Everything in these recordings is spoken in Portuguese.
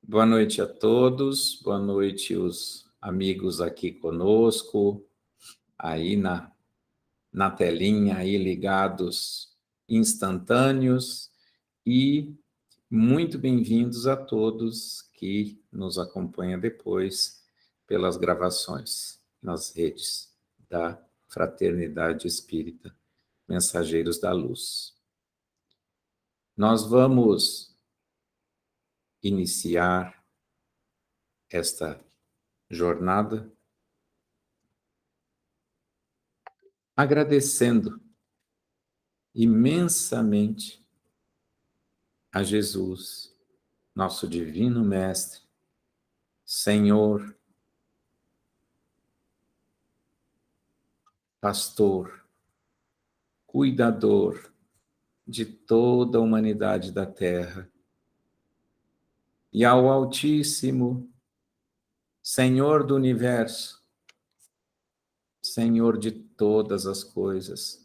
Boa noite a todos, boa noite os amigos aqui conosco, aí na telinha, aí ligados instantâneos, e muito bem-vindos a todos que nos acompanham depois pelas gravações nas redes da Fraternidade Espírita Mensageiros da Luz. Nós vamos iniciar esta jornada agradecendo imensamente a Jesus, nosso Divino Mestre, Senhor, Pastor, Cuidador de toda a humanidade da Terra, e ao Altíssimo, Senhor do Universo, Senhor de todas as coisas,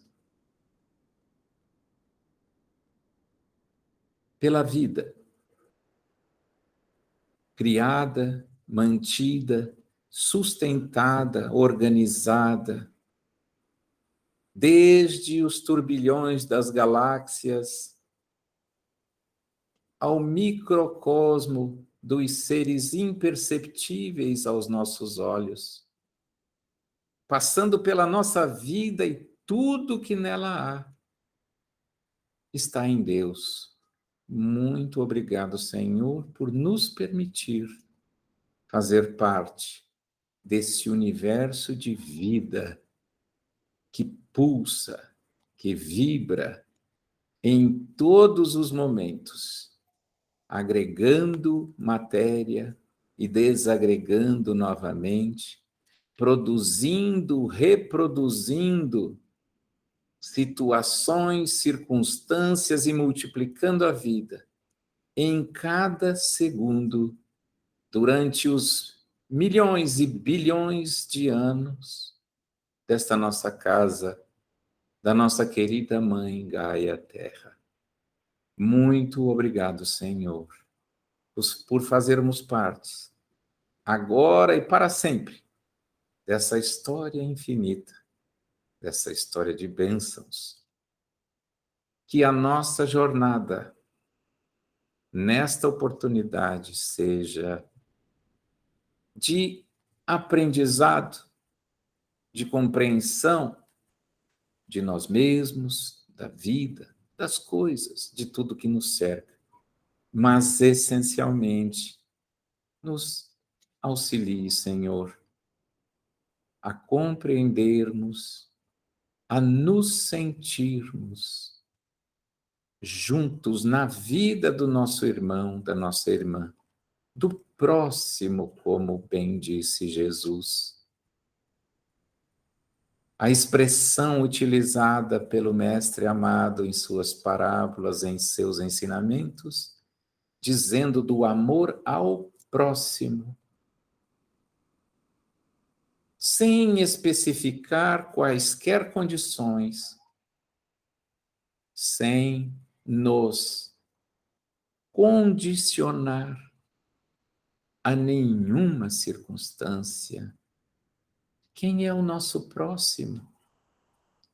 pela vida, criada, mantida, sustentada, organizada, desde os turbilhões das galáxias ao microcosmo dos seres imperceptíveis aos nossos olhos, passando pela nossa vida e tudo que nela há, está em Deus. Muito obrigado, Senhor, por nos permitir fazer parte desse universo de vida que pulsa, que vibra em todos os momentos, agregando matéria e desagregando novamente, produzindo, reproduzindo situações, circunstâncias e multiplicando a vida em cada segundo durante os milhões e bilhões de anos desta nossa casa, da nossa querida Mãe Gaia Terra. Muito obrigado, Senhor, por fazermos parte, agora e para sempre, dessa história infinita, dessa história de bênçãos. Que a nossa jornada, nesta oportunidade, seja de aprendizado, de compreensão de nós mesmos, da vida, das coisas, de tudo que nos cerca, mas essencialmente nos auxilie, Senhor, a compreendermos, a nos sentirmos juntos na vida do nosso irmão, da nossa irmã, do próximo, como bem disse Jesus. A expressão utilizada pelo Mestre amado em suas parábolas, em seus ensinamentos, dizendo do amor ao próximo, sem especificar quaisquer condições, sem nos condicionar a nenhuma circunstância. Quem é o nosso próximo?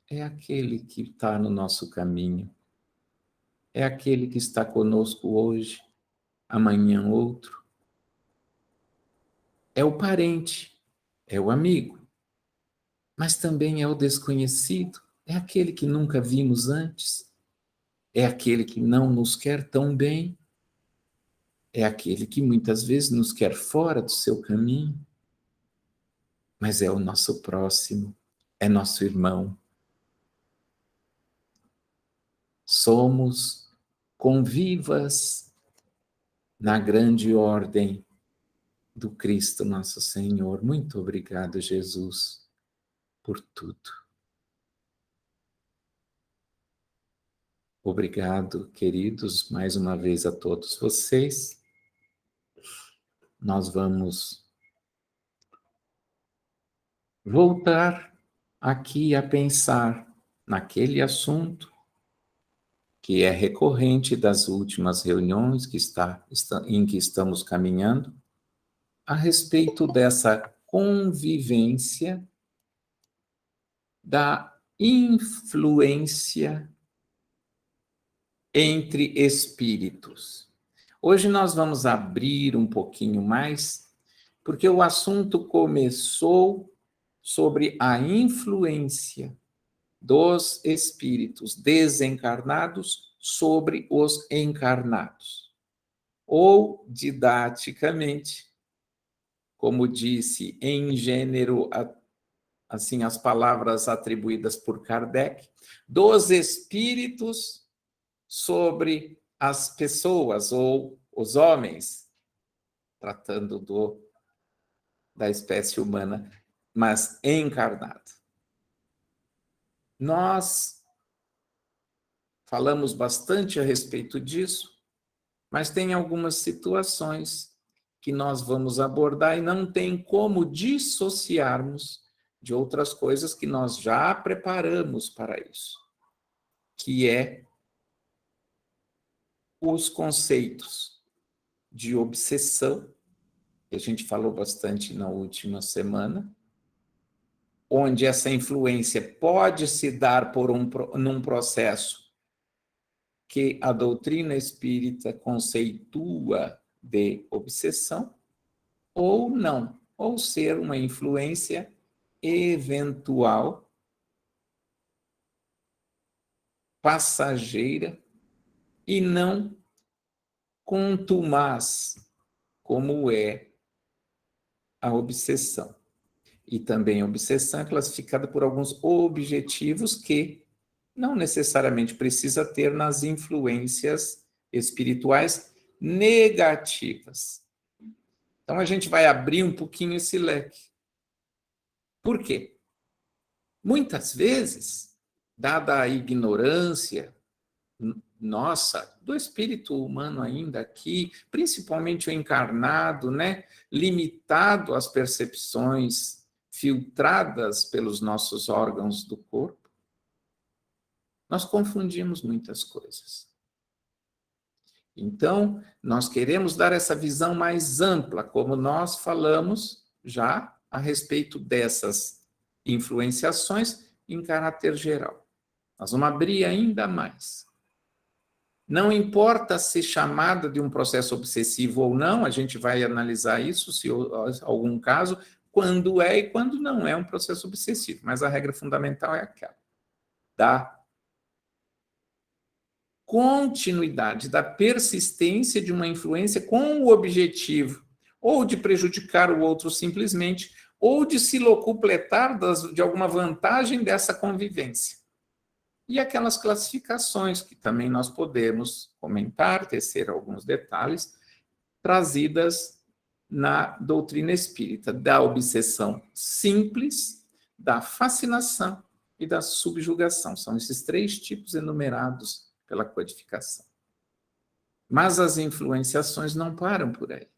É aquele que está no nosso caminho, é aquele que está conosco hoje, amanhã outro. É o parente, é o amigo, mas também é o desconhecido, é aquele que nunca vimos antes, é aquele que não nos quer tão bem, é aquele que muitas vezes nos quer fora do seu caminho, mas é o nosso próximo, é nosso irmão. Somos convivas na grande ordem do Cristo nosso Senhor. Muito obrigado, Jesus, por tudo. Obrigado, queridos, mais uma vez a todos vocês. Nós vamos voltar aqui a pensar naquele assunto que é recorrente das últimas reuniões em que estamos caminhando, a respeito dessa convivência da influência entre espíritos. Hoje nós vamos abrir um pouquinho mais, porque o assunto começou sobre a influência dos espíritos desencarnados sobre os encarnados. Ou, didaticamente, como disse em gênero, assim, as palavras atribuídas por Kardec, dos espíritos sobre as pessoas ou os homens, tratando da espécie humana, mas encarnado. Nós falamos bastante a respeito disso, mas tem algumas situações que nós vamos abordar e não tem como dissociarmos de outras coisas que nós já preparamos para isso, que é os conceitos de obsessão, que a gente falou bastante na última semana, onde essa influência pode se dar num processo que a doutrina espírita conceitua de obsessão, ou não, ou ser uma influência eventual, passageira e não contumaz, como é a obsessão. E também a obsessão é classificada por alguns objetivos que não necessariamente precisa ter nas influências espirituais negativas. Então, a gente vai abrir um pouquinho esse leque. Por quê? Muitas vezes, dada a ignorância nossa, do espírito humano ainda aqui, principalmente o encarnado, né, limitado às percepções filtradas pelos nossos órgãos do corpo, nós confundimos muitas coisas. Então, nós queremos dar essa visão mais ampla, como nós falamos já a respeito dessas influenciações em caráter geral. Nós vamos abrir ainda mais. Não importa ser chamada de um processo obsessivo ou não, a gente vai analisar isso, se algum caso, quando é e quando não é um processo obsessivo. Mas a regra fundamental é aquela da continuidade, da persistência de uma influência com o objetivo ou de prejudicar o outro simplesmente, ou de se locupletar de alguma vantagem dessa convivência. E aquelas classificações que também nós podemos comentar, tecer alguns detalhes, trazidas na doutrina espírita, da obsessão simples, da fascinação e da subjugação. São esses 3 tipos enumerados pela codificação. Mas as influenciações não param por aí.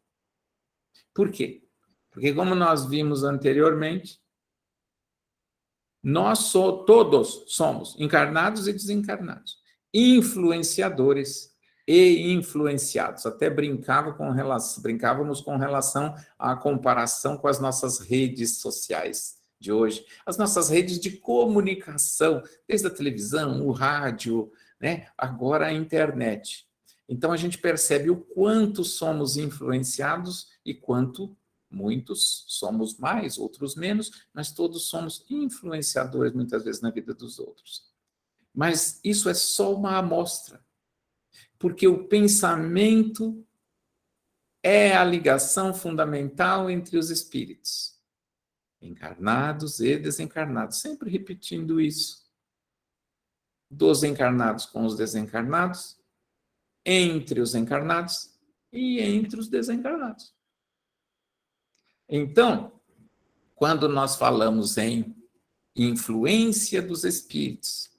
Por quê? Porque, como nós vimos anteriormente, todos somos encarnados e desencarnados, influenciadores e influenciados. Até brincávamos com relação à comparação com as nossas redes sociais de hoje, as nossas redes de comunicação, desde a televisão, o rádio, né? Agora a internet. Então a gente percebe o quanto somos influenciados e quanto muitos somos mais, outros menos, mas todos somos influenciadores muitas vezes na vida dos outros. Mas isso é só uma amostra, porque o pensamento é a ligação fundamental entre os espíritos, encarnados e desencarnados, sempre repetindo isso. Dos encarnados com os desencarnados, entre os encarnados e entre os desencarnados. Então, quando nós falamos em influência dos espíritos,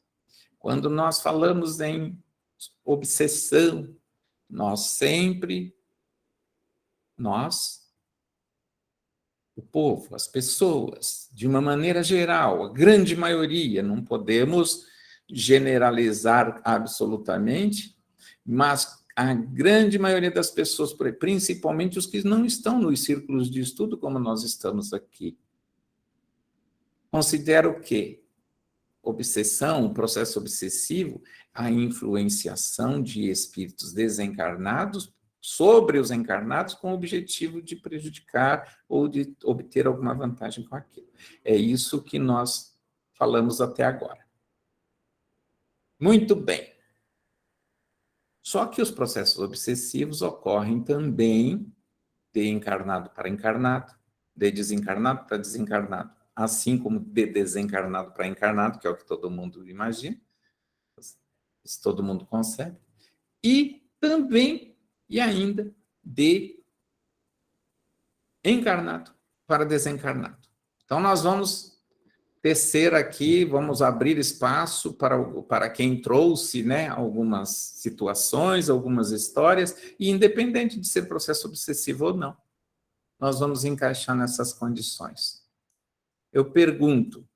quando nós falamos em obsessão, o povo, as pessoas, de uma maneira geral, a grande maioria, não podemos generalizar absolutamente, mas a grande maioria das pessoas, principalmente os que não estão nos círculos de estudo, como nós estamos aqui, considera o quê? Obsessão, o processo obsessivo, a influenciação de espíritos desencarnados sobre os encarnados com o objetivo de prejudicar ou de obter alguma vantagem com aquilo. É isso que nós falamos até agora. Muito bem. Só que os processos obsessivos ocorrem também de encarnado para encarnado, de desencarnado para desencarnado, assim como de desencarnado para encarnado, que é o que todo mundo imagina, isso todo mundo concebe, e também, e ainda, de encarnado para desencarnado. Então, nós vamos tecer aqui, vamos abrir espaço para quem trouxe, né, algumas situações, algumas histórias, e independente de ser processo obsessivo ou não, nós vamos encaixar nessas condições. Eu pergunto,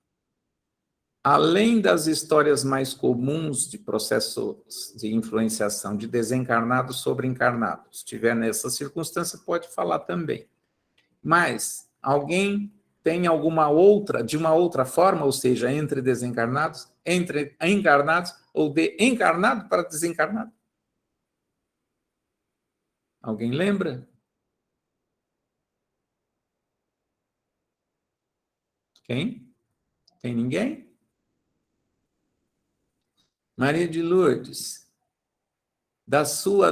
além das histórias mais comuns de processos de influenciação de desencarnados sobre encarnados, se estiver nessa circunstância, pode falar também. Mas alguém tem alguma outra, de uma outra forma, ou seja, entre desencarnados, entre encarnados, ou de encarnado para desencarnado? Alguém lembra? Quem? Tem ninguém? Maria de Lourdes,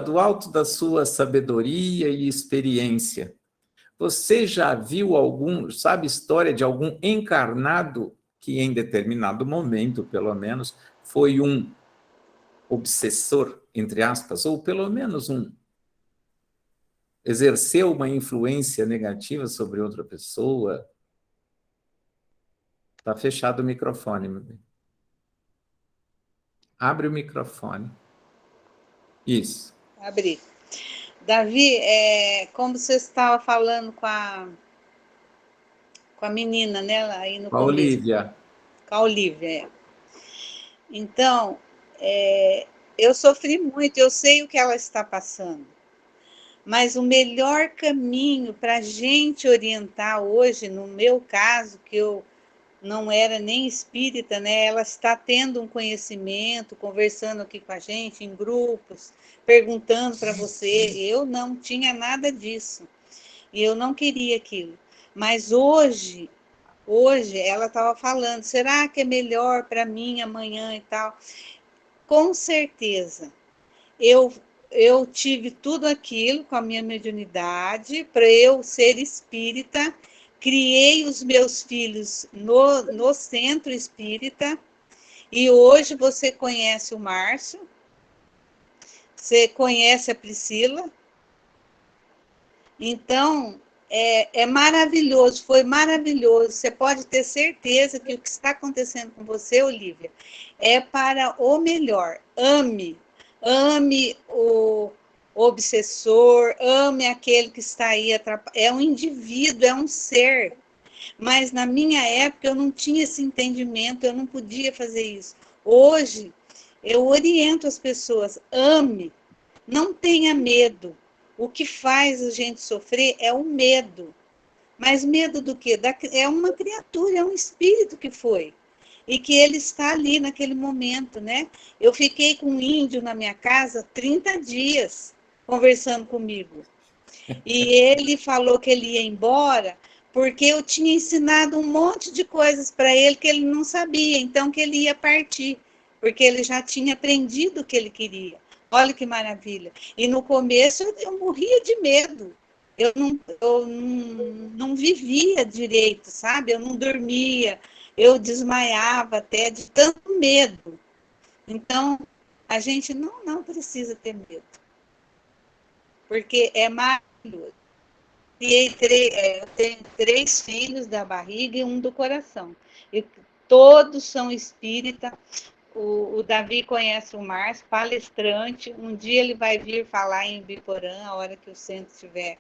do alto da sua sabedoria e experiência, você já viu sabe história de algum encarnado que em determinado momento, pelo menos, foi um obsessor, entre aspas, ou pelo menos exerceu uma influência negativa sobre outra pessoa? Está fechado o microfone, meu bem. Abre o microfone. Isso. Abri. Davi, como você estava falando com a menina, né, aí no Com a começo. Olívia. Com a Olívia, é. Então, eu sofri muito, eu sei o que ela está passando. Mas o melhor caminho para a gente orientar hoje, no meu caso, que eu não era nem espírita, né? Ela está tendo um conhecimento, conversando aqui com a gente em grupos, perguntando para você. Eu não tinha nada disso e eu não queria aquilo. Mas hoje ela estava falando, será que é melhor para mim amanhã e tal? Com certeza. Eu tive tudo aquilo com a minha mediunidade, para eu ser espírita, criei os meus filhos no centro espírita, e hoje você conhece o Márcio, você conhece a Priscila, então é maravilhoso, foi maravilhoso, você pode ter certeza que o que está acontecendo com você, Olívia, é para o melhor. Ame o obsessor, ame aquele que está aí atrapalhando. É um indivíduo, é um ser. Mas na minha época eu não tinha esse entendimento, eu não podia fazer isso. Hoje eu oriento as pessoas, ame, não tenha medo. O que faz a gente sofrer é o medo. Mas medo do quê? É uma criatura, é um espírito que foi. E que ele está ali naquele momento, né? Eu fiquei com um índio na minha casa 30 dias conversando comigo. E ele falou que ele ia embora porque eu tinha ensinado um monte de coisas para ele que ele não sabia, então que ele ia partir, porque ele já tinha aprendido o que ele queria. Olha que maravilha. E no começo eu morria de medo. Eu não vivia direito, sabe? Eu não dormia, eu desmaiava até de tanto medo. Então, a gente não precisa ter medo, porque é maravilhoso. Eu tenho 3 filhos da barriga e um do coração. E todos são espíritas. O Davi conhece o Márcio, palestrante. Um dia ele vai vir falar em Biporã, a hora que o centro estiver,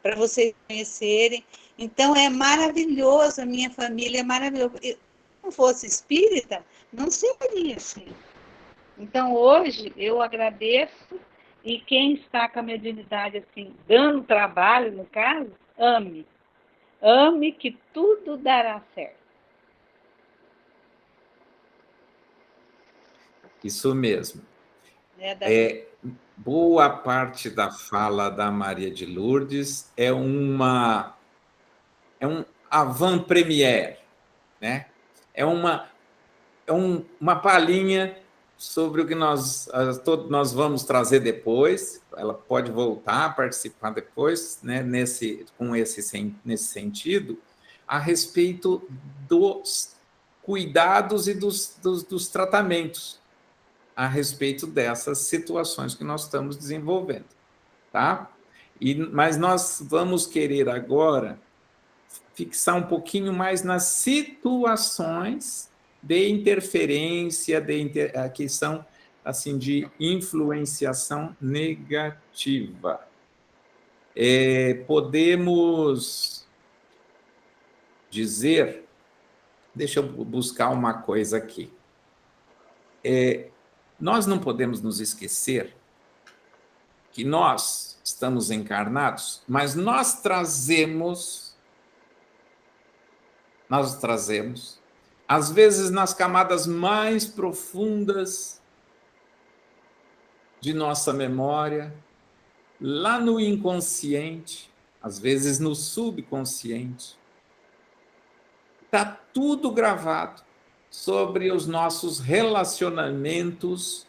para vocês conhecerem. Então, é maravilhoso, a minha família é maravilhosa. não fosse espírita, não seria assim. Então, hoje, eu agradeço, e quem está com a mediunidade, assim, dando trabalho, no caso, ame. Ame que tudo dará certo. Isso mesmo. Boa parte da fala da Maria de Lourdes é um avant-première, né? É uma palhinha sobre o que nós vamos trazer depois. Ela pode voltar a participar depois, né, nesse sentido, a respeito dos cuidados e dos tratamentos a respeito dessas situações que nós estamos desenvolvendo, tá? Mas nós vamos querer agora fixar um pouquinho mais nas situações de interferência, que são assim, de influenciação negativa. Podemos dizer, deixa eu buscar uma coisa aqui. Nós não podemos nos esquecer que nós estamos encarnados, mas nós trazemos, às vezes nas camadas mais profundas de nossa memória, lá no inconsciente, às vezes no subconsciente, está tudo gravado sobre os nossos relacionamentos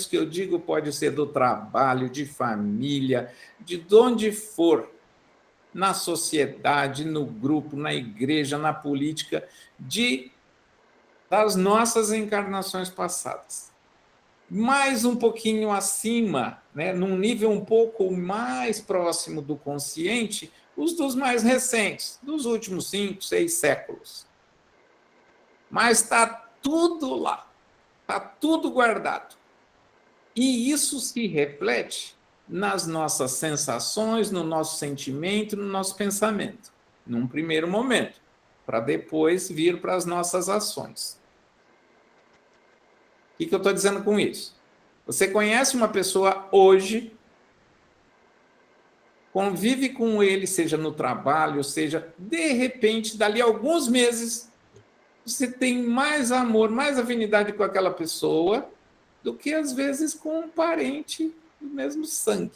que eu digo pode ser do trabalho, de família, de onde for, na sociedade, no grupo, na igreja, na política, das nossas encarnações passadas. Mais um pouquinho acima, né, num nível um pouco mais próximo do consciente, os dos mais recentes, dos últimos 5, 6 séculos. Mas está tudo lá, está tudo guardado. E isso se reflete nas nossas sensações, no nosso sentimento, no nosso pensamento, num primeiro momento, para depois vir para as nossas ações. O que eu estou dizendo com isso? Você conhece uma pessoa hoje, convive com ele, seja no trabalho, seja, de repente, dali a alguns meses, você tem mais amor, mais afinidade com aquela pessoa do que, às vezes, com um parente do mesmo sangue.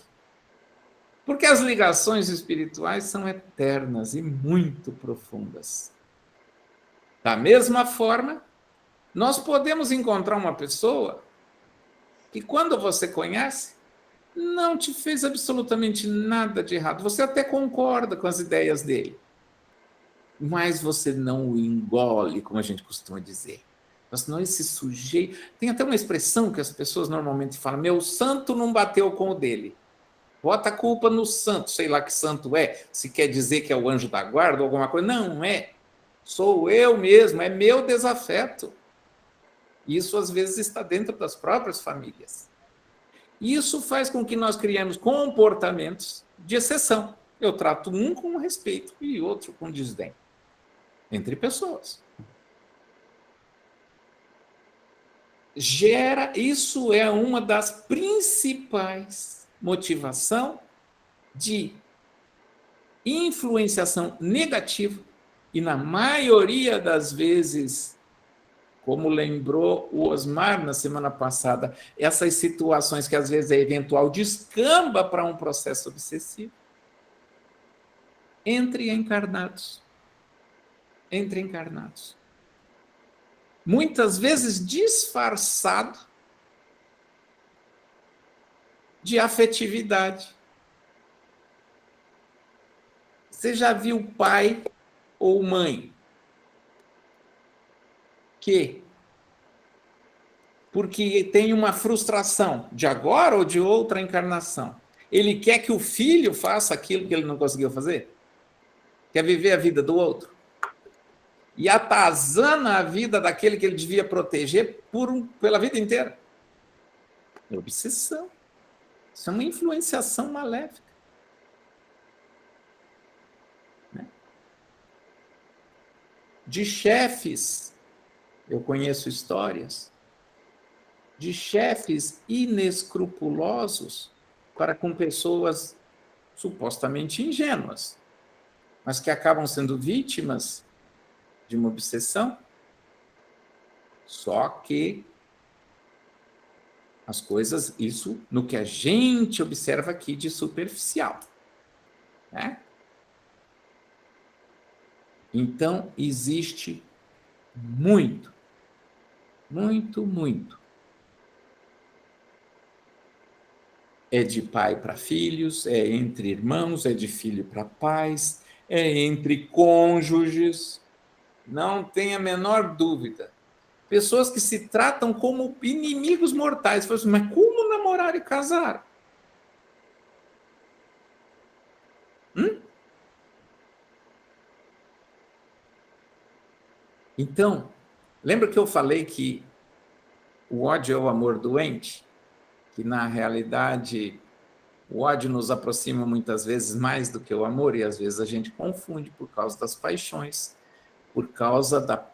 Porque as ligações espirituais são eternas e muito profundas. Da mesma forma, nós podemos encontrar uma pessoa que, quando você conhece, não te fez absolutamente nada de errado. Você até concorda com as ideias dele. Mas você não o engole, como a gente costuma dizer. Mas senão esse sujeito... Tem até uma expressão que as pessoas normalmente falam, meu santo não bateu com o dele. Bota a culpa no santo, sei lá que santo é, se quer dizer que é o anjo da guarda ou alguma coisa. Não é. Sou eu mesmo, é meu desafeto. Isso, às vezes, está dentro das próprias famílias. Isso faz com que nós criemos comportamentos de exceção. Eu trato um com respeito e outro com desdém. Entre pessoas. Isso é uma das principais motivações de influenciação negativa e, na maioria das vezes, como lembrou o Osmar na semana passada, essas situações que às vezes é eventual descamba para um processo obsessivo entre encarnados. Muitas vezes disfarçado de afetividade. Você já viu pai ou mãe que, porque tem uma frustração de agora ou de outra encarnação, ele quer que o filho faça aquilo que ele não conseguiu fazer? Quer viver a vida do outro? E atazana a vida daquele que ele devia proteger pela vida inteira. É obsessão. Isso é uma influenciação maléfica. Né? De chefes Eu conheço histórias de chefes inescrupulosos para com pessoas supostamente ingênuas, mas que acabam sendo vítimas de uma obsessão. Só que as coisas, isso no que a gente observa aqui de superficial, né? Então, existe muito, muito, muito. É de pai para filhos, é entre irmãos, é de filho para pais, é entre cônjuges, não tem a menor dúvida. Pessoas que se tratam como inimigos mortais. Você fala assim, mas como namorar e casar? Então, lembra que eu falei que o ódio é o amor doente? Que na realidade o ódio nos aproxima muitas vezes mais do que o amor, e às vezes a gente confunde por causa das paixões, por causa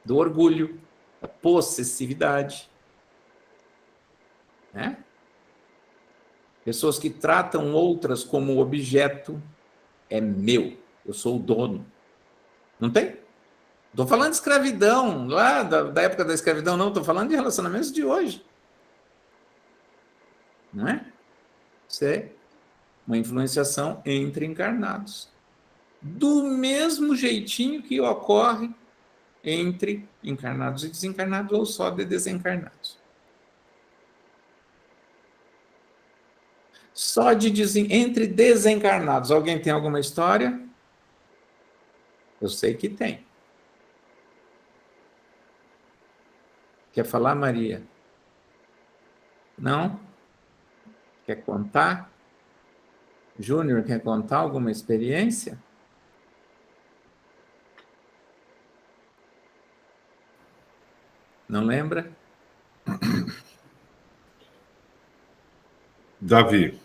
do orgulho, da possessividade, né? Pessoas que tratam outras como objeto, é meu, eu sou o dono. Não tem? Estou falando de escravidão, lá da época da escravidão, não, estou falando de relacionamentos de hoje. Não é? Isso é uma influenciação entre encarnados. Do mesmo jeitinho que ocorre entre encarnados e desencarnados, ou só de desencarnados. Só entre desencarnados. Alguém tem alguma história? Eu sei que tem. Quer falar, Maria? Não? Quer contar? Júnior, quer contar alguma experiência? Não lembra? Davi.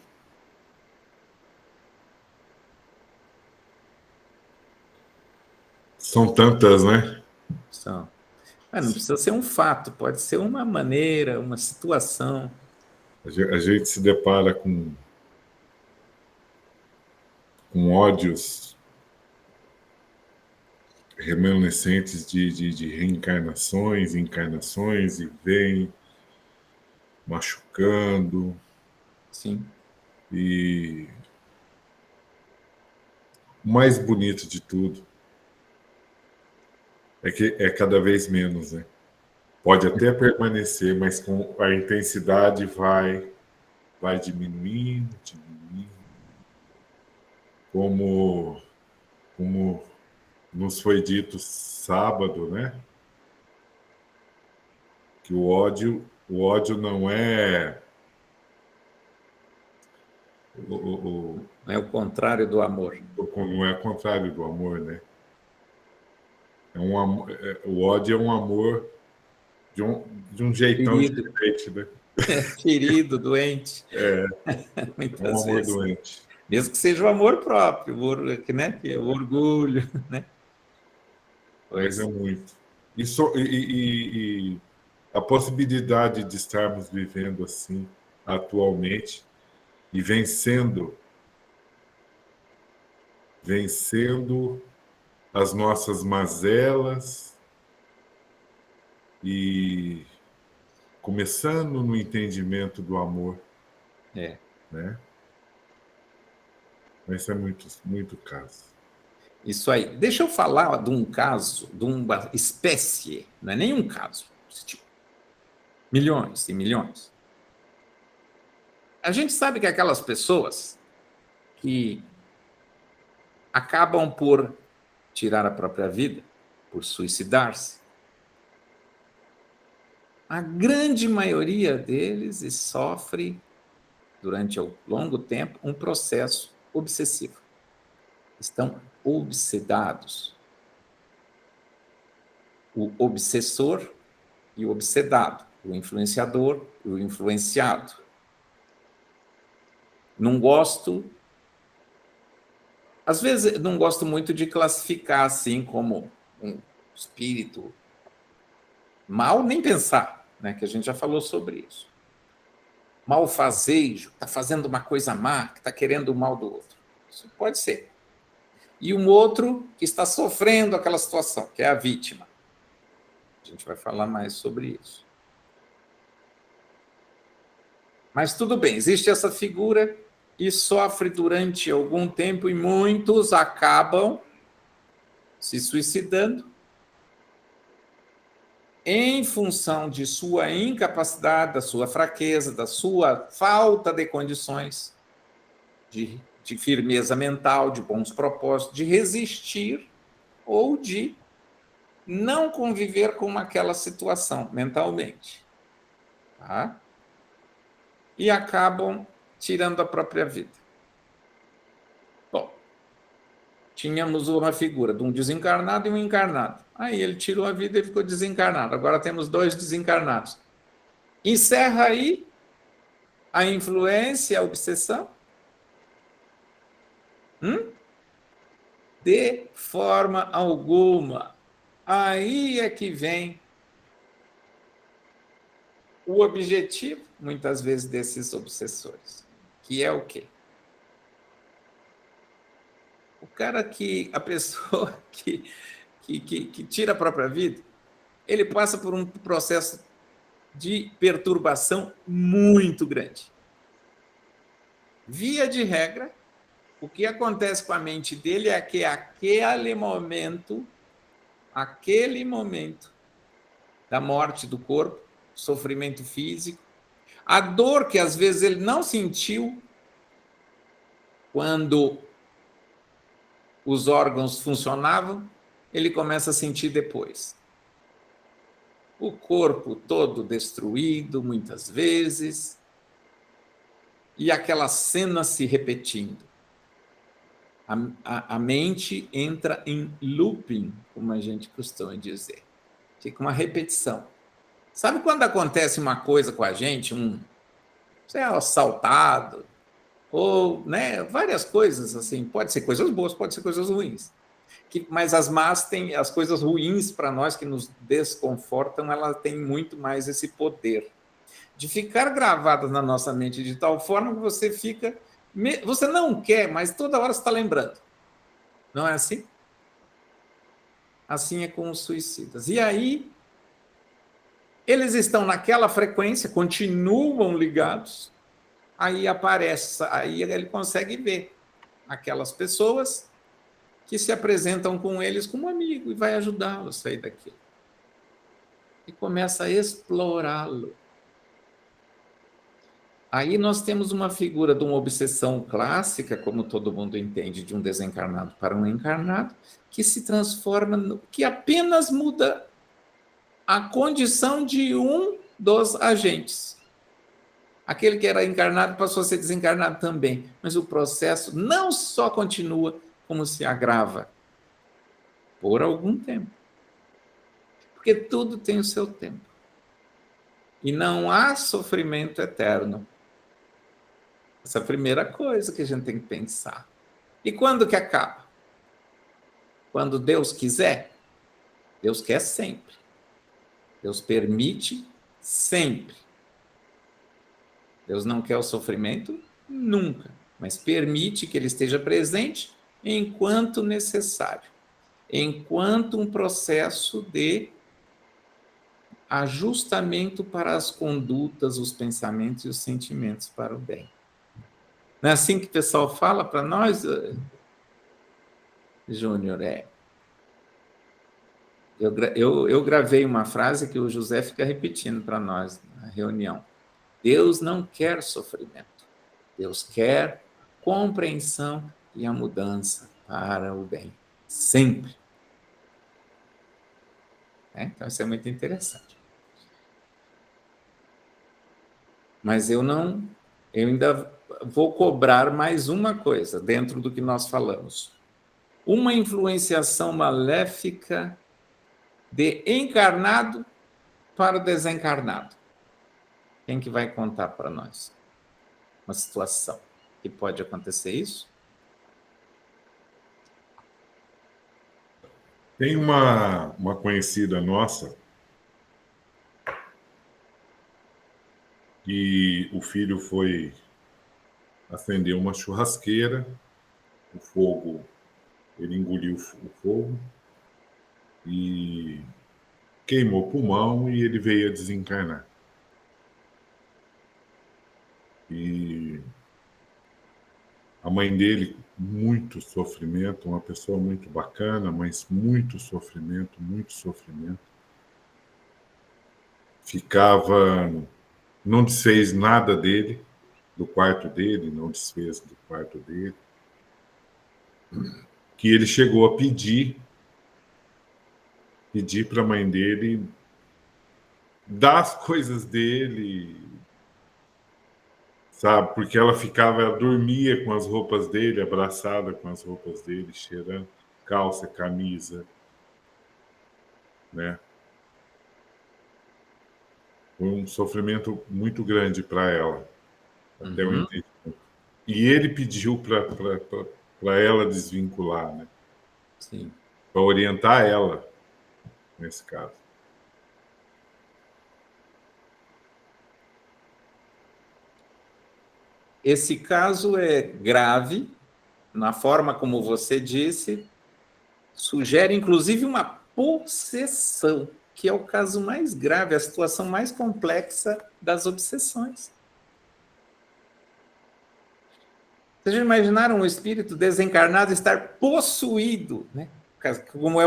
São tantas, né? São. Mas não precisa ser um fato, pode ser uma maneira, uma situação. A gente se depara com ódios remanescentes de reencarnações, encarnações, e vem machucando. Sim. E o mais bonito de tudo é que é cada vez menos, né? Pode até permanecer, mas com a intensidade vai diminuindo, diminuindo. Como nos foi dito sábado, né? Que o ódio não é Não é o contrário do amor. Não é o contrário do amor, né? O ódio é um amor de um jeitão Ferido. diferente, né? Ferido, doente. É Muitas um amor vezes. doente. Mesmo que seja o amor próprio, né? Que é o orgulho, né? Mas é muito. E a possibilidade de estarmos vivendo assim atualmente e vencendo as nossas mazelas e começando no entendimento do amor, né? Mas é muito, muito caso. Isso aí. Deixa eu falar de um caso, de uma espécie, não é nenhum caso, milhões e milhões. A gente sabe que aquelas pessoas que acabam por tirar a própria vida, por suicidar-se, a grande maioria deles sofre, durante um longo tempo, um processo obsessivo. Estão obsedados. O obsessor e o obsedado, o influenciador e o influenciado. Não gosto, às vezes não gosto muito de classificar assim como um espírito Mal nem pensar, né? Que a gente já falou sobre isso. Malfazejo, está fazendo uma coisa má, que está querendo o mal do outro. Isso pode ser. E um outro que está sofrendo aquela situação, que é a vítima. A gente vai falar mais sobre isso. Mas tudo bem, existe essa figura e sofre durante algum tempo e muitos acabam se suicidando em função de sua incapacidade, da sua fraqueza, da sua falta de condições de firmeza mental, de bons propósitos, de resistir ou de não conviver com aquela situação mentalmente. Tá? E acabam tirando a própria vida. Bom, tínhamos uma figura de um desencarnado e um encarnado. Aí ele tirou a vida e ficou desencarnado. Agora temos 2 desencarnados. Encerra aí a influência, a obsessão? De forma alguma. Aí é que vem o objetivo, muitas vezes, desses obsessores, que é o quê? O cara a pessoa que tira a própria vida, ele passa por um processo de perturbação muito grande. Via de regra, o que acontece com a mente dele é que aquele momento da morte do corpo, sofrimento físico, a dor que às vezes ele não sentiu quando os órgãos funcionavam, ele começa a sentir depois. O corpo todo destruído, muitas vezes, e aquela cena se repetindo. A mente entra em looping, como a gente costuma dizer. Fica uma repetição. Sabe quando acontece uma coisa com a gente, você é assaltado, ou várias coisas, assim, pode ser coisas boas, pode ser coisas ruins. Mas as más têm, as coisas ruins para nós que nos desconfortam, elas têm muito mais esse poder de ficar gravadas na nossa mente de tal forma que você não quer, mas toda hora você está lembrando. Não é assim? Assim é com os suicidas. E aí, eles estão naquela frequência, continuam ligados, aí ele consegue ver aquelas pessoas que se apresentam com eles como amigo e vai ajudá-lo a sair daquilo. E começa a explorá-lo. Aí nós temos uma figura de uma obsessão clássica, como todo mundo entende, de um desencarnado para um encarnado, que se transforma, que apenas muda a condição de um dos agentes. Aquele que era encarnado passou a ser desencarnado também, mas o processo não só continua, como se agrava por algum tempo. Porque tudo tem o seu tempo. E não há sofrimento eterno. Essa é a primeira coisa que a gente tem que pensar. E quando que acaba? Quando Deus quiser? Deus quer sempre. Deus permite sempre. Deus não quer o sofrimento nunca, mas permite que ele esteja presente enquanto necessário, enquanto um processo de ajustamento para as condutas, os pensamentos e os sentimentos para o bem. Não é assim que o pessoal fala para nós, Júnior? Eu gravei uma frase que o José fica repetindo para nós na reunião. Deus não quer sofrimento. Deus quer compreensão e a mudança para o bem. Sempre. Então, isso é muito interessante. Mas eu ainda vou cobrar mais uma coisa dentro do que nós falamos. Uma influenciação maléfica de encarnado para o desencarnado. Quem que vai contar para nós uma situação que pode acontecer isso? Tem uma conhecida nossa E o filho foi acender uma churrasqueira, o fogo, ele engoliu o fogo e queimou o pulmão e ele veio a desencarnar. E a mãe dele, muito sofrimento, uma pessoa muito bacana, mas muito sofrimento, muito sofrimento. Ficava, não desfez nada dele, do quarto dele, não desfez do quarto dele. Que ele chegou a pedir para a mãe dele dar as coisas dele, sabe? Porque ela dormia com as roupas dele, abraçada com as roupas dele, cheirando calça, camisa, né? Foi um sofrimento muito grande para ela, até o entendimento. E ele pediu para ela desvincular, né? Sim. Para orientar ela, nesse caso. Esse caso é grave, na forma como você disse, sugere inclusive uma possessão, que é o caso mais grave, a situação mais complexa das obsessões. Vocês já imaginaram um espírito desencarnado estar possuído, né? Como é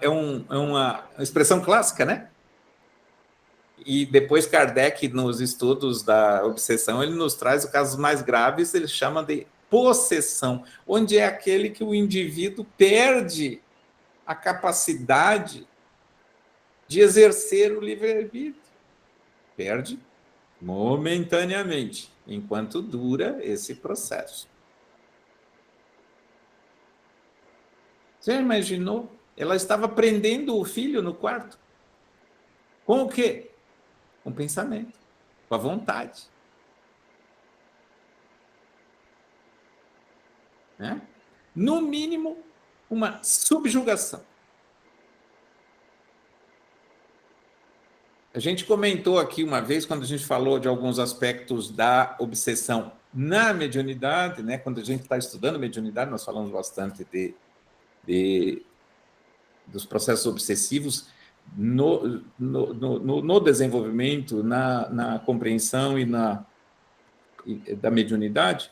uma expressão clássica, né? E depois Kardec, nos estudos da obsessão, ele nos traz os casos mais graves, ele chama de possessão, onde é aquele que o indivíduo perde a capacidade de exercer o livre-arbítrio. Perde momentaneamente, enquanto dura esse processo. Você já imaginou? Ela estava prendendo o filho no quarto. Com o quê? Com o pensamento, com a vontade. Né? No mínimo, uma subjugação. A gente comentou aqui uma vez, quando a gente falou de alguns aspectos da obsessão na mediunidade, né? Quando a gente está estudando mediunidade, nós falamos bastante dos processos obsessivos no desenvolvimento, na compreensão e da mediunidade.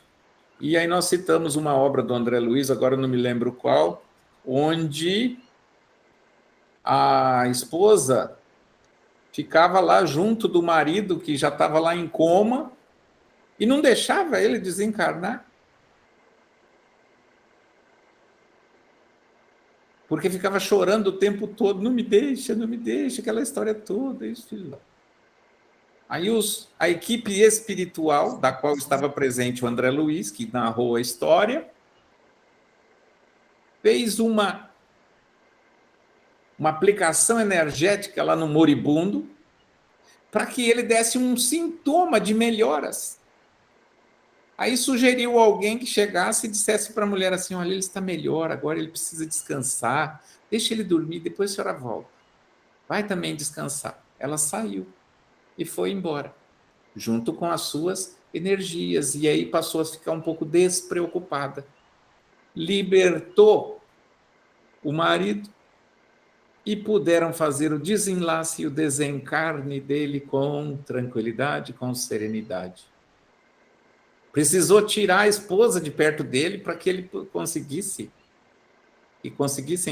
E aí nós citamos uma obra do André Luiz, agora não me lembro qual, onde a esposa ficava lá junto do marido, que já estava lá em coma, e não deixava ele desencarnar. Porque ficava chorando o tempo todo, não me deixa, aquela história toda. Isso, filho. Aí a equipe espiritual, da qual estava presente o André Luiz, que narrou a história, fez uma aplicação energética lá no moribundo, para que ele desse um sintoma de melhoras. Aí sugeriu alguém que chegasse e dissesse para a mulher assim, olha, ele está melhor, agora ele precisa descansar, deixa ele dormir, depois a senhora volta. Vai também descansar. Ela saiu e foi embora, junto com as suas energias, e aí passou a ficar um pouco despreocupada. Libertou o marido e puderam fazer o desenlace e o desencarne dele com tranquilidade, com serenidade. Precisou tirar a esposa de perto dele para que ele conseguissem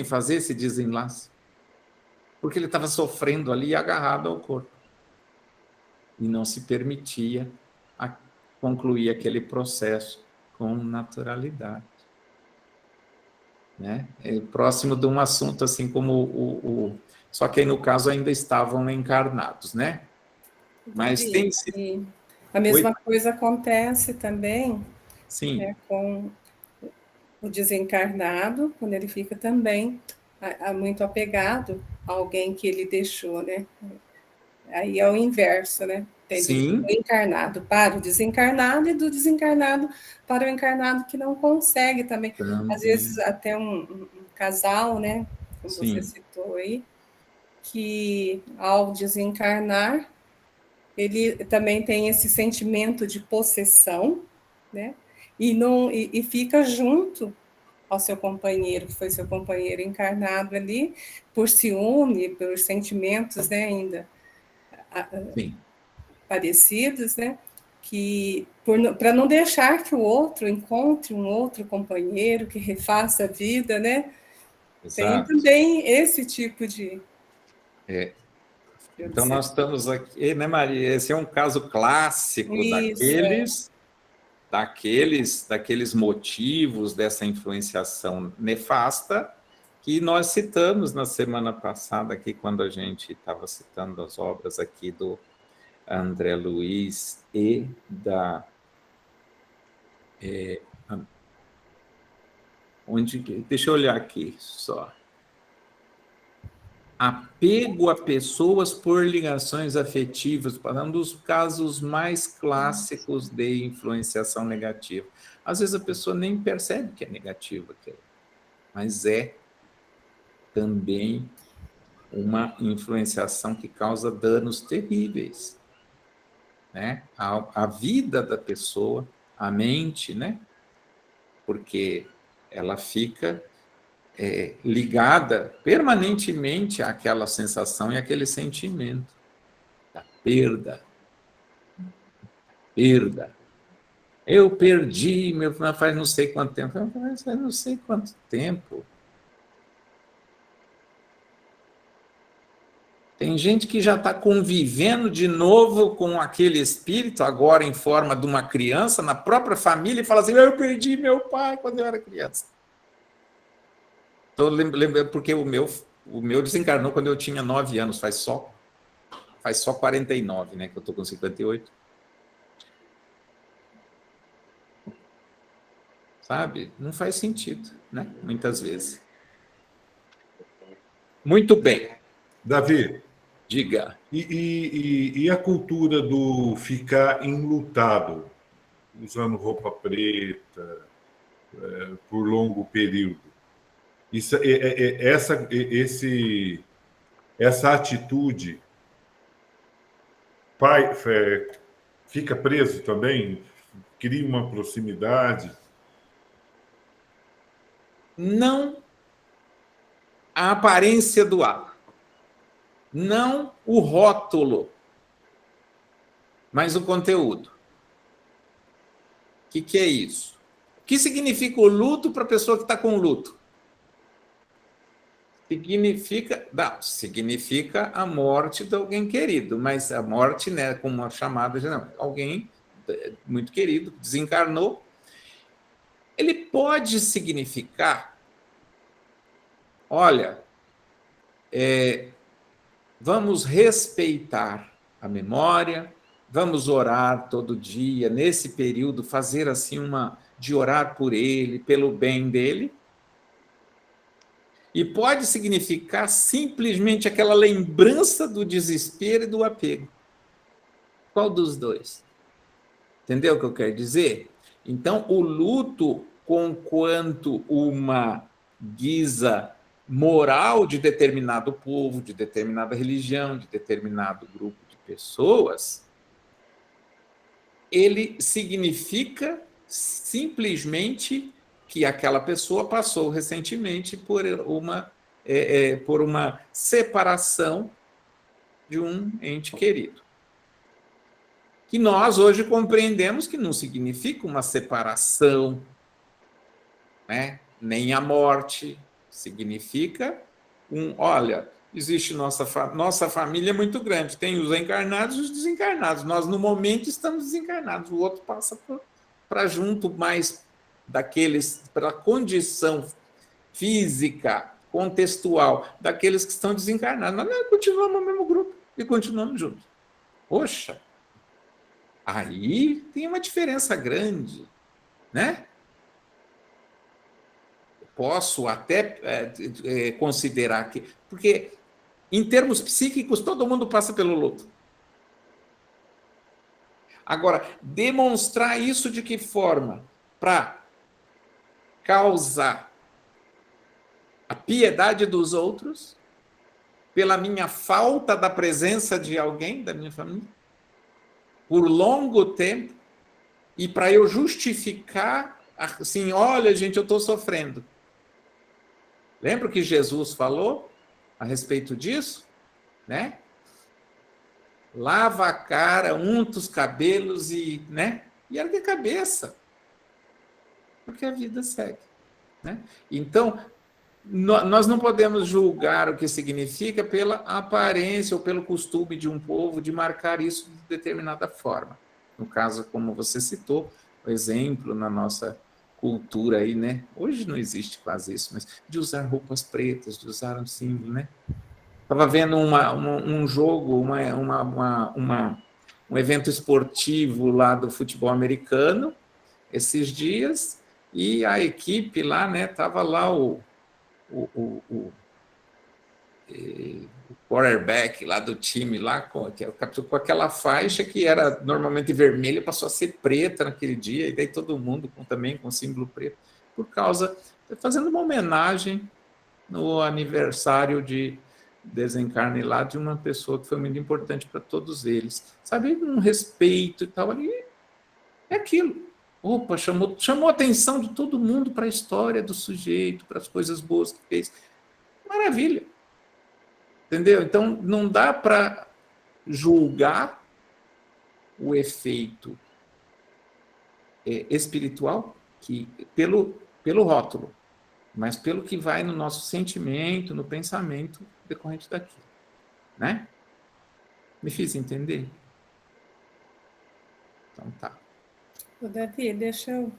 fazer esse desenlace. Porque ele estava sofrendo ali agarrado ao corpo. E não se permitia concluir aquele processo com naturalidade. Né? É próximo de um assunto assim como só que aí no caso ainda estavam encarnados, né? Mas tem a mesma coisa acontece também. Sim. Né, com o desencarnado, quando ele fica também muito apegado a alguém que ele deixou, né? Aí é o inverso, né? Sim. Do encarnado para o desencarnado e do desencarnado para o encarnado que não consegue também. Às vezes até um casal, né? Como Sim. você citou aí, que ao desencarnar ele também tem esse sentimento de possessão, né? E fica junto ao seu companheiro, que foi seu companheiro encarnado ali, por ciúme, por sentimentos, né, ainda Sim. parecidos, né? Que para não deixar que o outro encontre um outro companheiro que refaça a vida, né? Tem Exato. também esse tipo de Então, nós estamos aqui, né, Maria? Esse é um caso clássico Isso, daqueles motivos dessa influenciação nefasta que nós citamos na semana passada aqui, quando a gente estava citando as obras aqui do André Luiz e da... deixa eu olhar aqui só. Apego a pessoas por ligações afetivas, um dos casos mais clássicos de influenciação negativa. Às vezes a pessoa nem percebe que é negativo aquilo, mas é também uma influenciação que causa danos terríveis, né? A vida da pessoa, a mente, né? Porque ela fica ligada permanentemente àquela sensação e àquele sentimento da perda. Eu perdi, faz não sei quanto tempo. Faz não sei quanto tempo. Tem gente que já está convivendo de novo com aquele espírito, agora em forma de uma criança, na própria família, e fala assim, eu perdi meu pai quando eu era criança. Estou lembrando, porque o meu desencarnou quando eu tinha 9 anos, faz só 49, né, que eu estou com 58. Sabe? Não faz sentido, né? Muitas vezes. Muito bem. Davi, Diga. e a cultura do ficar enlutado, usando roupa preta, por longo período? Isso, essa atitude fica preso também? Cria uma proximidade? Não a aparência do ato, não o rótulo, mas o conteúdo. O que é isso? O que significa o luto para a pessoa que está com luto? Significa a morte de alguém querido, mas a morte, né, como uma chamada, não, alguém muito querido, desencarnou. Ele pode significar, olha, vamos respeitar a memória, vamos orar todo dia, nesse período, fazer assim de orar por ele, pelo bem dele. E pode significar simplesmente aquela lembrança do desespero e do apego. Qual dos dois? Entendeu o que eu quero dizer? Então, o luto, conquanto uma guisa moral de determinado povo, de determinada religião, de determinado grupo de pessoas, ele significa simplesmente que aquela pessoa passou recentemente por uma separação de um ente querido. Que nós hoje compreendemos que não significa uma separação, né? Nem a morte, significa olha, existe nossa família é muito grande, tem os encarnados e os desencarnados, nós no momento estamos desencarnados, o outro passa para junto mais daqueles, para a condição física, contextual, daqueles que estão desencarnados, mas nós continuamos no mesmo grupo e continuamos juntos. Poxa, aí tem uma diferença grande, né? Posso até considerar que... Porque, em termos psíquicos, todo mundo passa pelo luto. Agora, demonstrar isso de que forma? Para causar a piedade dos outros, pela minha falta da presença de alguém da minha família? por longo tempo, e para eu justificar, assim, olha, gente, eu estou sofrendo. Lembra o que Jesus falou a respeito disso? Né? Lava a cara, unta os cabelos e, né? E ergue a cabeça. Porque a vida segue. Né? Então, nós não podemos julgar o que significa pela aparência ou pelo costume de um povo de marcar isso de determinada forma. No caso, como você citou, o exemplo na nossa cultura aí, né? Hoje não existe quase isso, mas de usar roupas pretas, de usar um símbolo, né? Estava vendo um jogo, um evento esportivo lá do futebol americano esses dias, e a equipe lá, né? Estava lá o quarterback lá do time, lá com aquela faixa que era normalmente vermelha, passou a ser preta naquele dia, e daí todo mundo também com símbolo preto, por causa, fazendo uma homenagem no aniversário de desencarne lá de uma pessoa que foi muito importante para todos eles. Sabe, um respeito e tal, ali é aquilo. Opa, chamou a atenção de todo mundo para a história do sujeito, para as coisas boas que fez. Maravilha. Entendeu? Então, não dá para julgar o efeito espiritual pelo rótulo, mas pelo que vai no nosso sentimento, no pensamento decorrente daquilo. Né? Me fiz entender? Então tá. Davi, deixa eu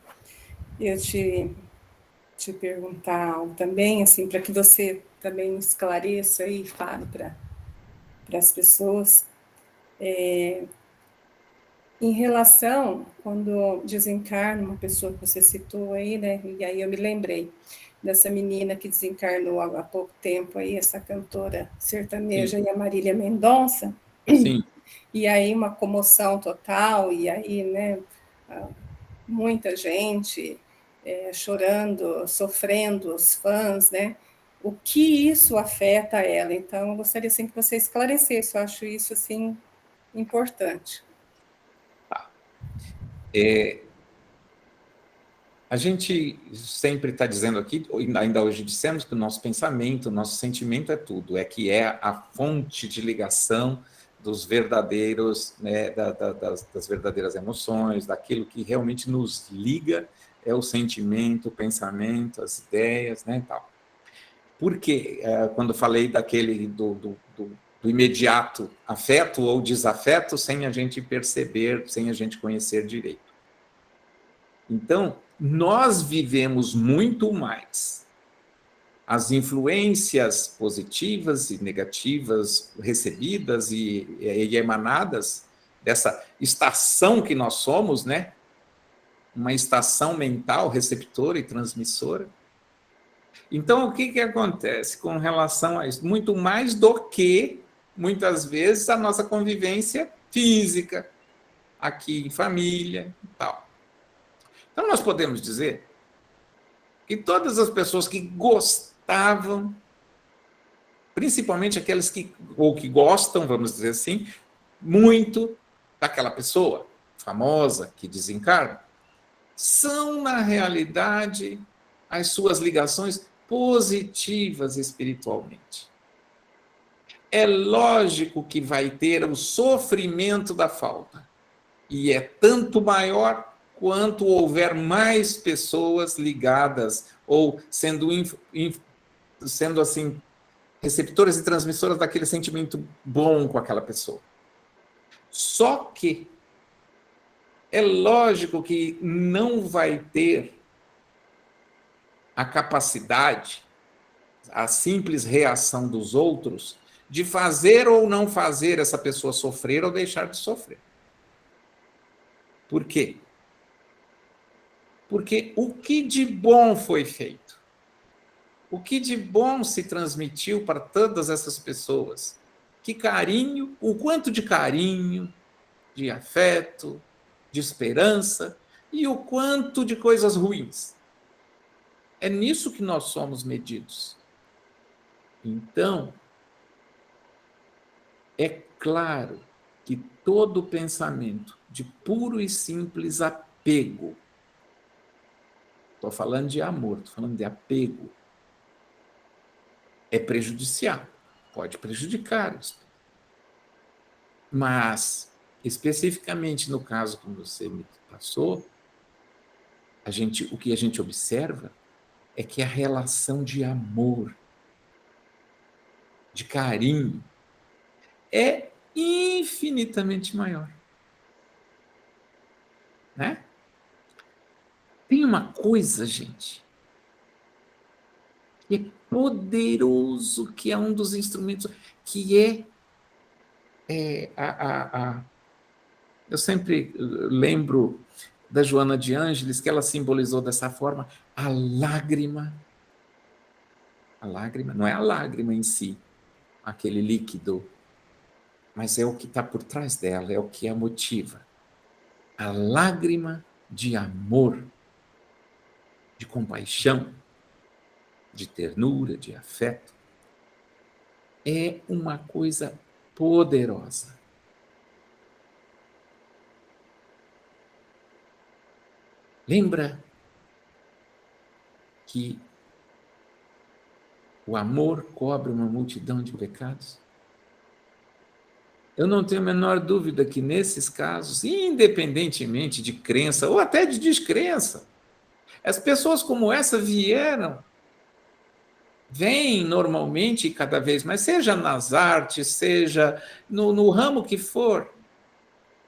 te perguntar algo também, assim, para que você também esclareça e fale para as pessoas. Em relação, quando desencarna uma pessoa que você citou aí, né, e aí eu me lembrei dessa menina que desencarnou há pouco tempo aí, essa cantora sertaneja, Sim. e a Marília Mendonça. Sim. E aí uma comoção total, e aí, né, muita gente chorando, sofrendo, os fãs, né? O que isso afeta ela? Então, eu gostaria assim, que você esclarecesse, eu acho isso assim importante. A gente sempre está dizendo aqui, ainda hoje dissemos que o nosso pensamento, o nosso sentimento é tudo, que é a fonte de ligação dos verdadeiros, né, das verdadeiras emoções, daquilo que realmente nos liga, é o sentimento, o pensamento, as ideias, né, e tal. Porque quando falei daquele do imediato afeto ou desafeto, sem a gente perceber, sem a gente conhecer direito. Então, nós vivemos muito mais as influências positivas e negativas recebidas e emanadas dessa estação que nós somos, né? Uma estação mental receptora e transmissora. Então, o que acontece com relação a isso? Muito mais do que, muitas vezes, a nossa convivência física, aqui em família e tal. Então, nós podemos dizer que todas as pessoas que gostavam, principalmente aquelas que gostam, vamos dizer assim, muito daquela pessoa famosa que desencarna, são, na realidade, as suas ligações positivas espiritualmente. É lógico que vai ter o sofrimento da falta, e é tanto maior quanto houver mais pessoas ligadas ou sendo assim receptoras e transmissoras daquele sentimento bom com aquela pessoa. Só que é lógico que não vai ter a capacidade, a simples reação dos outros de fazer ou não fazer essa pessoa sofrer ou deixar de sofrer. Por quê? Porque o que de bom foi feito? O que de bom se transmitiu para todas essas pessoas? Que carinho, o quanto de carinho, de afeto, de esperança e o quanto de coisas ruins. É nisso que nós somos medidos. Então, é claro que todo pensamento de puro e simples apego. Estou falando de amor, estou falando de apego. É prejudicial, pode prejudicar isso. Mas, especificamente no caso que você me passou, o que a gente observa é que a relação de amor, de carinho, é infinitamente maior. Né? Tem uma coisa, gente, que é poderoso, que é um dos instrumentos, que eu sempre lembro da Joana de Ângeles, que ela simbolizou dessa forma a lágrima. A lágrima não é a lágrima em si, aquele líquido, mas é o que está por trás dela, é o que a motiva. A lágrima de amor, de compaixão, de ternura, de afeto, é uma coisa poderosa. Lembra que o amor cobre uma multidão de pecados? Eu não tenho a menor dúvida que nesses casos, independentemente de crença ou até de descrença, as pessoas como essa vêm normalmente cada vez mais, seja nas artes, seja no ramo que for,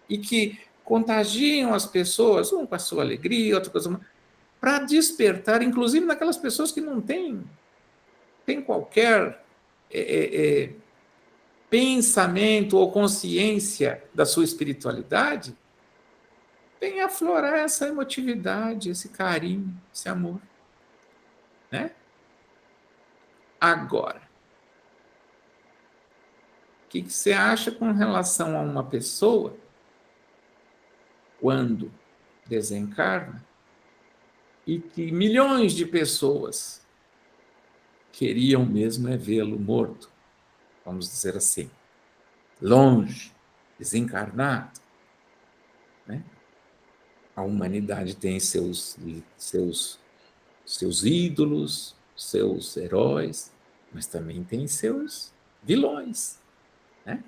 e que contagiam as pessoas, um com a sua alegria, outro com a sua... para despertar, inclusive naquelas pessoas que não têm qualquer pensamento ou consciência da sua espiritualidade, vem aflorar essa emotividade, esse carinho, esse amor. Né? Agora, o que você acha com relação a uma pessoa quando desencarna e que milhões de pessoas queriam mesmo vê-lo morto, vamos dizer assim, longe, desencarnado, né? A humanidade tem seus ídolos, seus heróis, mas também tem seus vilões, né?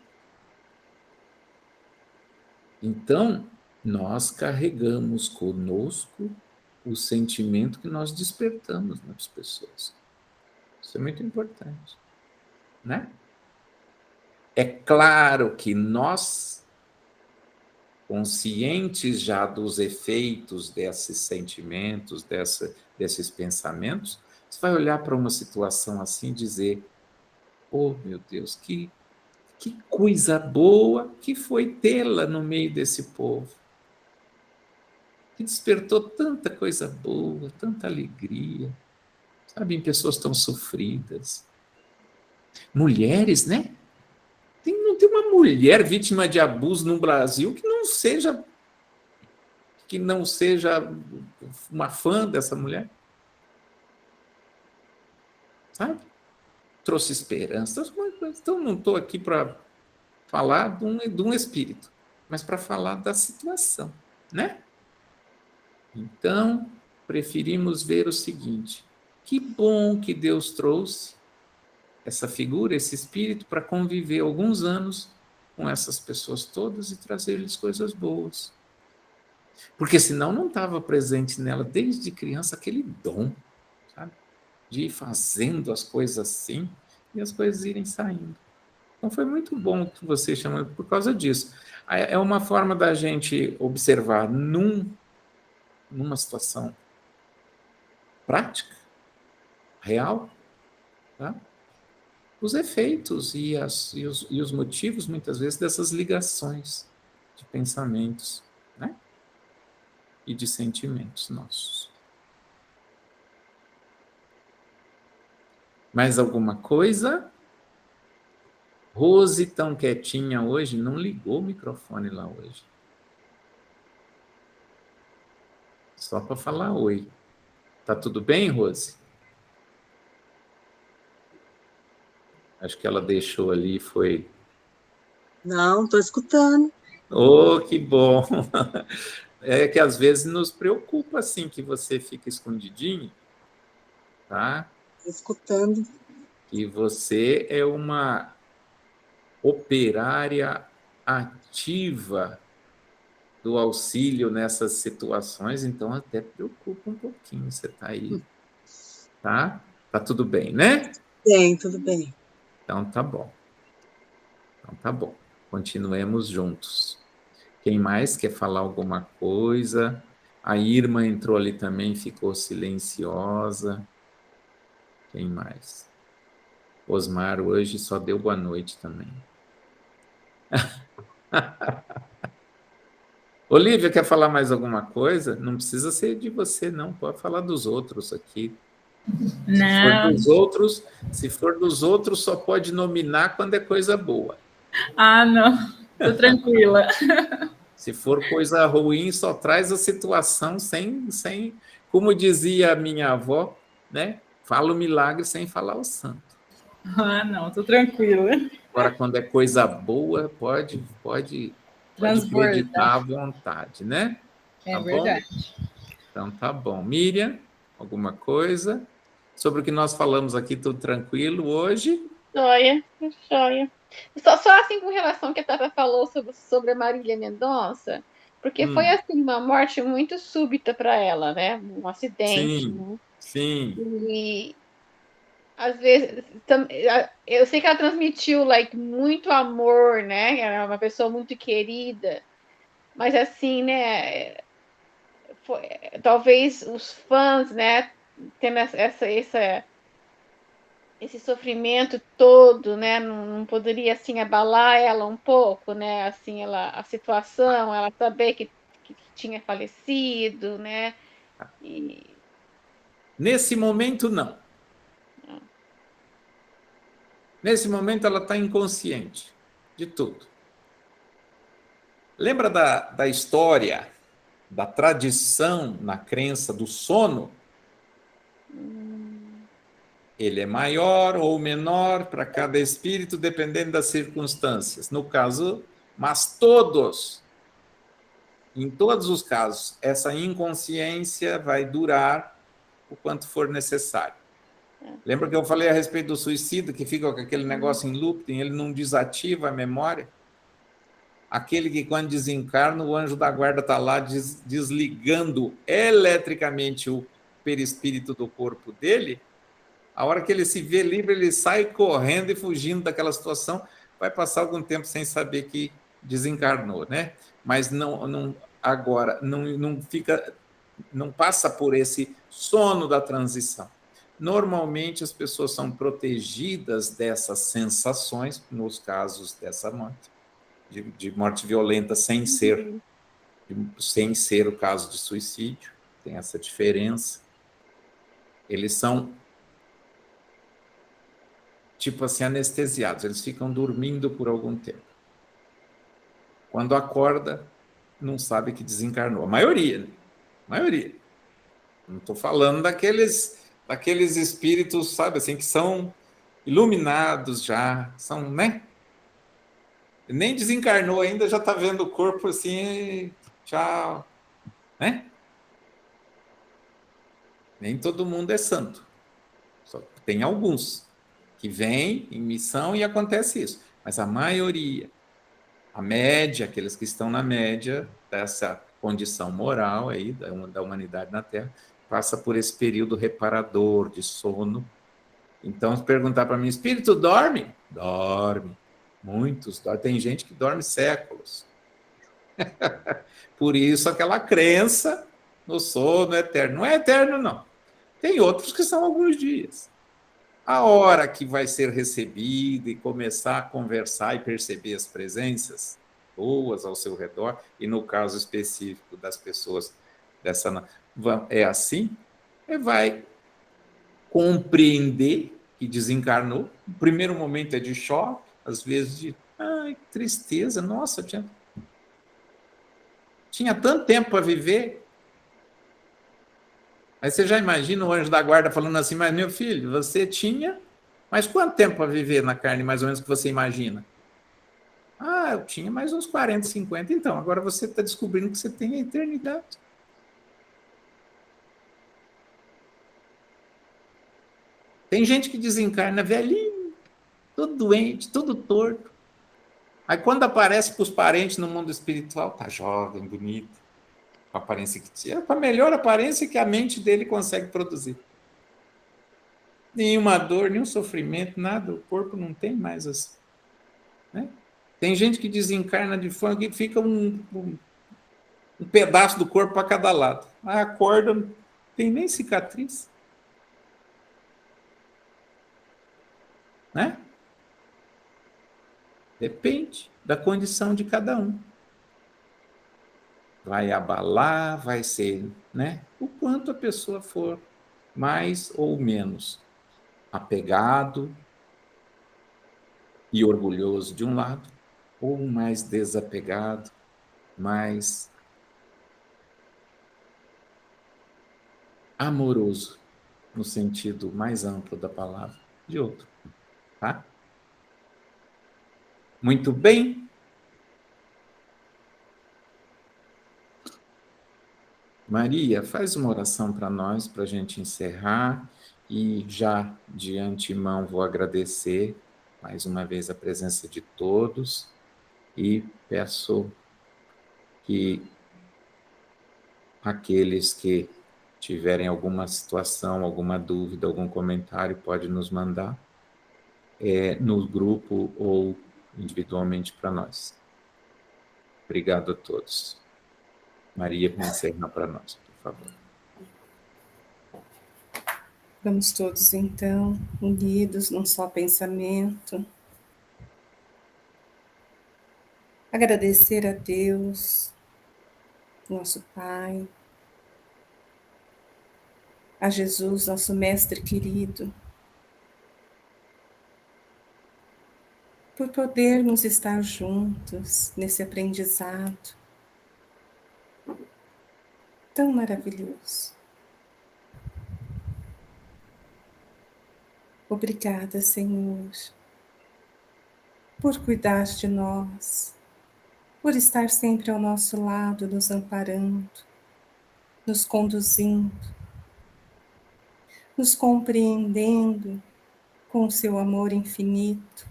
Então, nós carregamos conosco o sentimento que nós despertamos nas pessoas. Isso é muito importante, né? É claro que nós, conscientes já dos efeitos desses sentimentos, desses pensamentos, você vai olhar para uma situação assim e dizer: oh, meu Deus, que coisa boa que foi tê-la no meio desse povo, que despertou tanta coisa boa, tanta alegria, sabe, em pessoas tão sofridas. Mulheres, né? Não tem uma mulher vítima de abuso no Brasil que não seja uma fã dessa mulher. Sabe? Trouxe esperança. Então, não estou aqui para falar de um espírito, mas para falar da situação, né? Então, preferimos ver o seguinte: que bom que Deus trouxe essa figura, esse espírito, para conviver alguns anos com essas pessoas todas e trazer-lhes coisas boas. Porque senão não estava presente nela desde criança aquele dom, sabe? De ir fazendo as coisas assim e as coisas irem saindo. Então foi muito bom que você chamou por causa disso. É uma forma da gente observar numa situação prática, real, tá? Os efeitos e os motivos, muitas vezes, dessas ligações de pensamentos, né? E de sentimentos nossos. Mais alguma coisa? Rose, tão quietinha hoje, não ligou o microfone lá hoje. Só para falar oi. Tá tudo bem, Rose? Acho que ela deixou ali e foi... Não, estou escutando. Oh, que bom! É que às vezes nos preocupa, assim, que você fica escondidinho, tá? Escutando. Que você é uma operária ativa do auxílio nessas situações, então até preocupa um pouquinho, você tá aí, tá? Tá tudo bem, né? Bem, tudo bem. Então tá bom. Então tá bom. Continuemos juntos. Quem mais quer falar alguma coisa? A Irma entrou ali também, ficou silenciosa. Quem mais? Osmar hoje só deu boa noite também. Olívia, quer falar mais alguma coisa? Não precisa ser de você, não. Pode falar dos outros aqui. Não. Se for dos outros, só pode nominar quando é coisa boa. Ah, não. Tô tranquila. Se for coisa ruim, só traz a situação como dizia a minha avó, né? Fala o milagre sem falar o santo. Ah, não, tô tranquila. Agora, quando é coisa boa, pode acreditar à vontade, né? É Tá verdade. bom? Então tá bom. Miriam, alguma coisa? Sobre o que nós falamos aqui, tudo tranquilo hoje? Joia, joia. Só assim com relação ao que a Tata falou sobre a Marília Mendonça, porque foi assim uma morte muito súbita para ela, né? Um acidente. Sim, Né? sim. E às vezes eu sei que ela transmitiu muito amor, né? Ela era uma pessoa muito querida, mas assim, né? Talvez os fãs, né? Tendo esse sofrimento todo, né? Não poderia assim abalar ela um pouco, né? Assim, a situação, ela saber que tinha falecido, né? E Nesse momento, não. Nesse momento, ela está inconsciente de tudo. Lembra da história, da tradição na crença do sono? Ele é maior ou menor para cada espírito, dependendo das circunstâncias. No caso, mas em todos os casos, essa inconsciência vai durar o quanto for necessário. Lembra que eu falei a respeito do suicídio, que fica com aquele negócio em looping, ele não desativa a memória? Aquele que, quando desencarna, o anjo da guarda está lá desligando eletricamente o perispírito do corpo dele. A hora que ele se vê livre, ele sai correndo e fugindo daquela situação, vai passar algum tempo sem saber que desencarnou, né? Mas agora não passa por esse sono da transição. Normalmente as pessoas são protegidas dessas sensações, nos casos dessa morte, de morte violenta sem ser o caso de suicídio, tem essa diferença. Eles são tipo assim, anestesiados, eles ficam dormindo por algum tempo. Quando acorda, não sabe que desencarnou. A maioria, né? A maioria. Não estou falando daqueles espíritos, sabe, assim, que são iluminados já, são, né? Nem desencarnou ainda, já está vendo o corpo assim, tchau, né? Nem todo mundo é santo. Só tem alguns que vêm em missão e acontece isso. Mas a maioria, a média, aqueles que estão na média dessa condição moral aí da humanidade na Terra, passa por esse período reparador de sono. Então, se perguntar para mim, espírito dorme? Dorme. Muitos dormem. Tem gente que dorme séculos. Por isso, aquela crença no sono eterno. Não é eterno, não. Tem outros que são alguns dias. A hora que vai ser recebido e começar a conversar e perceber as presenças boas ao seu redor, e no caso específico das pessoas é assim, vai compreender que desencarnou. O primeiro momento é de choque, às vezes de tristeza, nossa, tinha tanto tempo para viver. Aí você já imagina o anjo da guarda falando assim, mas meu filho, você tinha, mas quanto tempo para viver na carne, mais ou menos, que você imagina? Ah, eu tinha mais uns 40, 50. Então, agora você está descobrindo que você tem a eternidade. Tem gente que desencarna velhinho, todo doente, todo torto. Aí quando aparece para os parentes no mundo espiritual, tá jovem, bonito, com a aparência que tinha, com a melhor aparência que a mente dele consegue produzir. Nenhuma dor, nenhum sofrimento, nada, o corpo não tem mais assim. Né? Tem gente que desencarna de forma que fica um pedaço do corpo para cada lado. Aí acorda, não tem nem cicatriz. Né? Depende da condição de cada um. Vai abalar, vai ser, né? O quanto a pessoa for mais ou menos apegado e orgulhoso de um lado, ou mais desapegado, mais amoroso, no sentido mais amplo da palavra, de outro. Tá? Muito bem. Maria, faz uma oração para nós, para a gente encerrar, e já de antemão vou agradecer mais uma vez a presença de todos e peço que aqueles que tiverem alguma situação, alguma dúvida, algum comentário, pode nos mandar no grupo ou individualmente para nós. Obrigado a todos. Maria, encerra para nós, por favor. Vamos todos, então, unidos num só pensamento. Agradecer a Deus, nosso Pai, a Jesus, nosso Mestre querido, por podermos estar juntos nesse aprendizado tão maravilhoso. Obrigada, Senhor, por cuidar de nós, por estar sempre ao nosso lado, nos amparando, nos conduzindo, nos compreendendo com o seu amor infinito.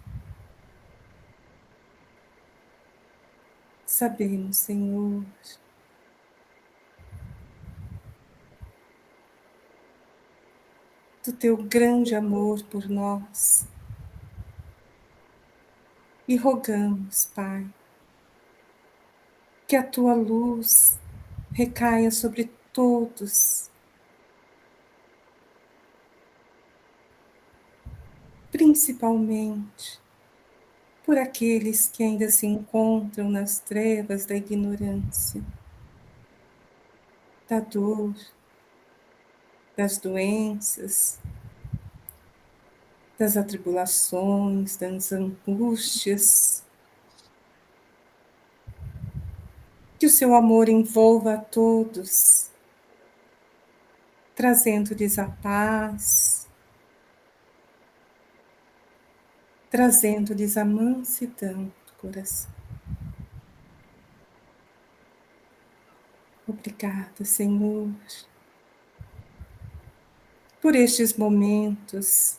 Sabemos, Senhor, do teu grande amor por nós. E rogamos, Pai, que a tua luz recaia sobre todos, principalmente por aqueles que ainda se encontram nas trevas da ignorância, da dor, das doenças, das atribulações, das angústias. Que o seu amor envolva a todos, trazendo-lhes a paz, trazendo-lhes a mansidão do coração. Obrigada, Senhor, por estes momentos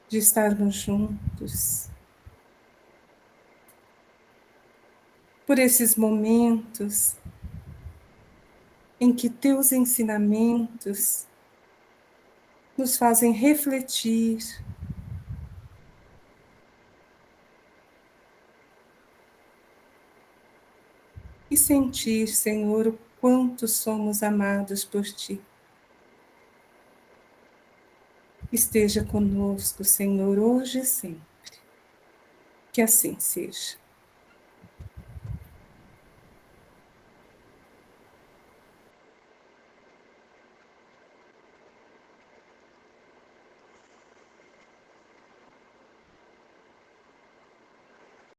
de estarmos juntos, por esses momentos em que teus ensinamentos nos fazem refletir e sentir, Senhor, o quanto somos amados por Ti. Esteja conosco, Senhor, hoje e sempre. Que assim seja.